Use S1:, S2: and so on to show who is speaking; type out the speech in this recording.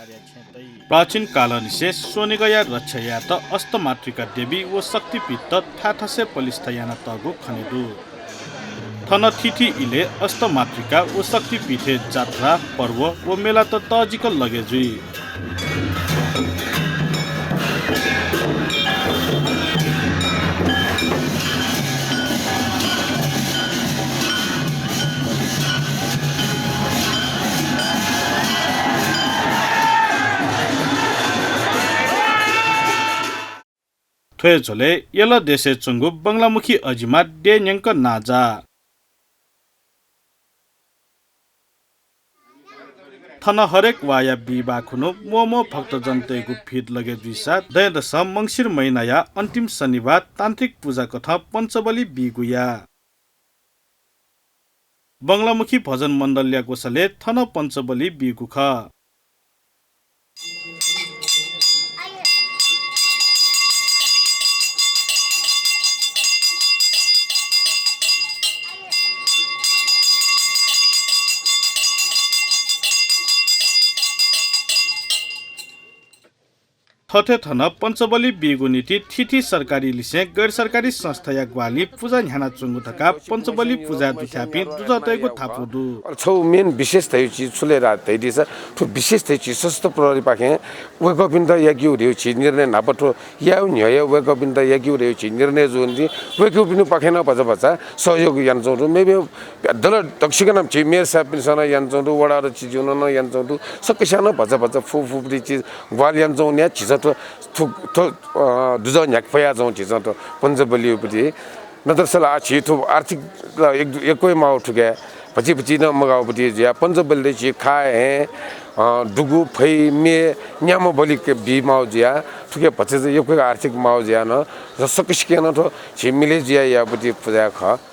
S1: प्राचीन कालन से सोनेगया रक्षया त अष्टमातृका देवी व शक्तिपीठ थाथसे पलिस्थयाना तगु खनेदु थन थिथि इले अष्टमातृका व शक्तिपीठे जात्रा पर्व व मेला त तजिकल लगेजुई थ्वे झोले येला देशे चुंगु बंगलामुखी अजिमा डे न्यंक नाजा थन हरेक वाया बिबा खुनु मोमो भक्त जनतेगु फिट लगे दिसा दयदस मंसिर महिनाया अन्तिम शनिबार तान्त्रिक पूजा कथा पञ्चबली बिगुया बंगलामुखी भजन मण्डलया गोसले थन पञ्चबली बिगुख थथे थन पञ्चबली बिगु नीति थिथि सरकारी लिसे गैर सरकारी संस्था या ग्वाली पूजा ह्याना चुंगु थका पञ्चबली पूजा दुथापि दुजतैगु थापुदु
S2: छौ मेन विशेष थै छि छुलेरा थै दिस ठु विशेष थै छि सस्त प्रहरी पाखे वेगबिन्द यागिउ रे छि निर्णय नापठो याउ न्याय वेगबिन्द यागिउ रे छि निर्णय जुनदि वेगबिनु पाखे न बजा बजा सहयोग यानजौ मेबे दल दक्षिण छि मेयर साहब सना यानजौ वडा र छि जुन न यानजौ सकेसान बजा बजा फु फु छि ग्वाल यानजौ न्या छि दुज न्याकफया जौ छि त पञ्चबली उपति नदरसला छि थु आर्थिक एकै माउ ठुके पछि पछि न मगाउपति ज्या पञ्चबली छि खाए दुगु फै मे न्याम बलि के बि माउ ज्या ठुके पछि एकै आर्थिक माउ ज्या न सकिसकेन त छि मिले ज्या यापति पूजा ख